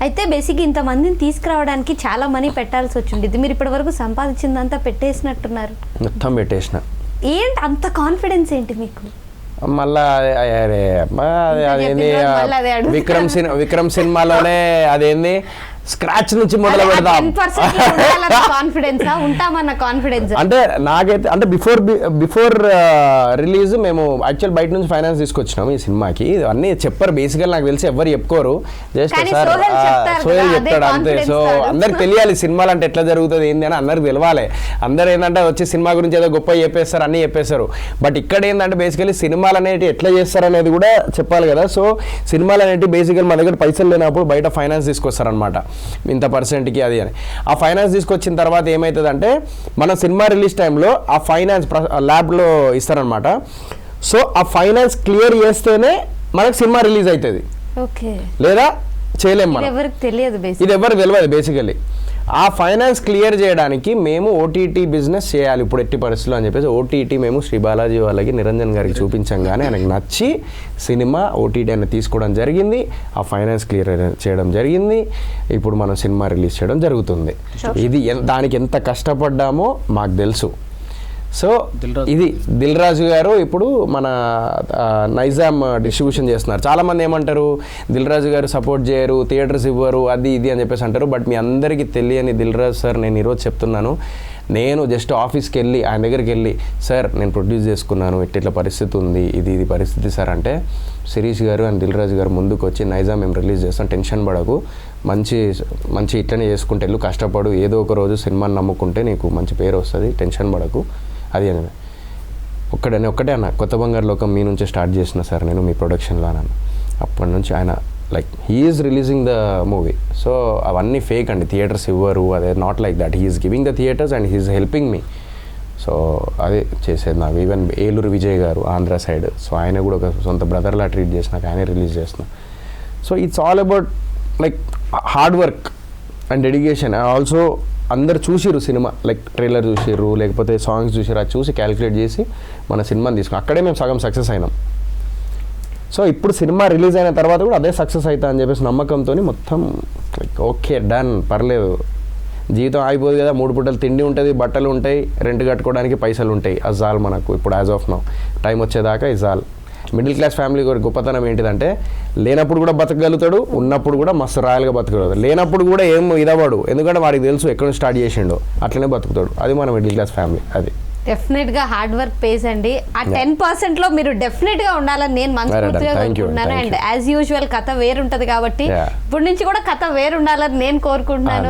అయితే బేసిక్ ఇంతమందిని తీసుకురావడానికి చాలా మనీ పెట్టాల్సి వచ్చింది. మీరు ఇప్పటి వరకు సంపాదించిందంతా పెట్టేసినట్టున్నారు. మొత్తం పెట్టేసిన. ఏంటి అంత కాన్ఫిడెన్స్ ఏంటి మీకు? మళ్ళా అదేంది విక్రమ్ సినిమాలోనే అదేంది స్క్రాచ్ నుంచి మొదలు పెడదాం అంటే నాకైతే అంటే బిఫోర్ రిలీజ్ మేము యాక్చువల్ బయట నుంచి ఫైనాన్స్ తీసుకొచ్చినాము ఈ సినిమాకి. అన్నీ చెప్పారు బేసికల్, నాకు తెలిసి ఎవరు చెప్పుకోరు, జస్ట్ సార్ సోహెల్ చెప్తాడు అంతే. సో అందరికి తెలియాలి సినిమాలు అంటే ఎట్లా జరుగుతుంది ఏంది అని అందరికి తెలవాలి. అందరు ఏంటంటే వచ్చి సినిమా గురించి ఏదో గొప్ప చెప్పేస్తారు, అన్నీ చెప్పేస్తారు. బట్ ఇక్కడ ఏంటంటే బేసికలీ సినిమాలు అనేవి ఎట్లా చేస్తారు అనేది కూడా చెప్పాలి కదా. సో సినిమాలు అనేవి బేసికల్ మా దగ్గర పైసలు లేనప్పుడు బయట ఫైనాన్స్ తీసుకొస్తారనమాట, ఇంత పర్సెంట్కి అది అని. ఆ ఫైనాన్స్ తీసుకొచ్చిన తర్వాత ఏమవుతుందంటే మన సినిమా రిలీజ్ టైంలో ఆ ఫైనాన్స్ ల్యాబ్లో ఇస్తారనమాట. సో ఆ ఫైనాన్స్ క్లియర్ చేస్తేనే మనకు సినిమా రిలీజ్ అవుతుంది, లేదా చేయలేము మనం. ఇది ఎవరికి తెలియదు బేసికలీ. ఆ ఫైనాన్స్ క్లియర్ చేయడానికి మేము ఓటీటీ బిజినెస్ చేయాలి ఇప్పుడు ఎట్టి పరిస్థితులు అని చెప్పేసి ఓటీటీ మేము శ్రీ బాలాజీ వాళ్ళకి నిరంజన్ గారికి చూపించంగానే ఆయనకు నచ్చి సినిమా ఓటీటీ అనేది తీసుకోవడం జరిగింది. ఆ ఫైనాన్స్ క్లియర్ చేయడం జరిగింది. ఇప్పుడు మనం సినిమా రిలీజ్ చేయడం జరుగుతుంది. ఇది దానికి ఎంత కష్టపడ్డామో మాకు తెలుసు. సో ఇది దిల్ రాజు గారు ఇప్పుడు మన నైజామ్ డిస్ట్రిబ్యూషన్ చేస్తున్నారు. చాలామంది ఏమంటారు దిల్ రాజు గారు సపోర్ట్ చేయరు, థియేటర్స్ ఇవ్వరు, అది ఇది అని చెప్పేసి అంటారు. బట్ మీ అందరికీ తెలియని దిల్ రాజు సార్ నేను ఈరోజు చెప్తున్నాను, నేను జస్ట్ ఆఫీస్కి వెళ్ళి ఆయన దగ్గరికి వెళ్ళి సార్ నేను ప్రొడ్యూస్ చేసుకున్నాను, ఇట్లా పరిస్థితి ఉంది, ఇది పరిస్థితి సార్ అంటే శిరీష్ గారు అండ్ దిల్ రాజు గారు ముందుకు వచ్చి నైజామ్ మేము రిలీజ్ చేస్తాం, టెన్షన్ పడకు, మంచి ఇట్లనే చేసుకుంటే వెళ్ళు, కష్టపడు, ఏదో ఒక రోజు సినిమాని నమ్ముకుంటే నీకు మంచి పేరు వస్తుంది, టెన్షన్ పడకు అది అని. ఒక్కటే అన్న కొత్త బంగారు లోకం మీ నుంచే స్టార్ట్ చేసిన సార్ నేను మీ ప్రొడక్షన్లో అన్నాను. అప్పటి నుంచి ఆయన like he's releasing the movie. So అవన్నీ ఫేక్ అండి, థియేటర్స్ ఇవ్వరు, అదే not like that. He's giving the theatres and he's helping me. So అదే చేసేది నాకు. ఈవెన్ ఏలూరు విజయ్ గారు ఆంధ్ర సైడ్, సో ఆయన కూడా ఒక సొంత బ్రదర్లా ట్రీట్ చేసినాక ఆయనే రిలీజ్ చేస్తున్నా. So it's all about like hard work and dedication. Also అందరు చూసిరు సినిమా, లైక్ ట్రైలర్ చూసిర్రు, లేకపోతే సాంగ్స్ చూసిర్రు, అది చూసి క్యాలిక్యులేట్ చేసి మన సినిమాని తీసుకున్నాం. అక్కడే మేము సగం సక్సెస్ అయినాం. సో ఇప్పుడు సినిమా రిలీజ్ అయిన తర్వాత కూడా అదే సక్సెస్ అవుతా అని చెప్పేసి నమ్మకంతో మొత్తం లైక్ ఓకే డన్, పర్లేదు, జీవితం ఆగిపోదు కదా, 3 పూటలు తిండి ఉంటుంది, బట్టలు ఉంటాయి, రెంట్ కట్టుకోవడానికి పైసలు ఉంటాయి, అజాల్ మనకు ఇప్పుడు యాజ్ ఆఫ్ నౌ టైం వచ్చేదాకా ఇజాల్. మిడిల్ క్లాస్ ఫ్యామిలీ గొప్పతనం ఏంటిదంటే లేనప్పుడు కూడా బతకగలుగుతాడు, ఉన్నప్పుడు కూడా మస్తు రాయల్గా బతకగలుగుతాడు, లేనప్పుడు కూడా ఏం ఇదవాడు, ఎందుకంటే వాడికి తెలుసు ఎక్కడ స్టార్ట్ చేసిండో అట్లనే బతుకుతాడు. అది మన మిడిల్ క్లాస్ ఫ్యామిలీ. అది డెఫినెట్ గా హార్డ్ వర్క్ పేస్ అండి. ఆ 10% లో మీరు డెఫినెట్ గా ఉండాలని నేను మనస్ఫూర్తిగా కోరుకుంటున్నాను. అండ్ యాజ్ యూజువల్ కథ వేరుంటది కాబట్టి ఇప్పుడు నుంచి కూడా కథ వేరుండాలని నేను కోరుకుంటున్నాను.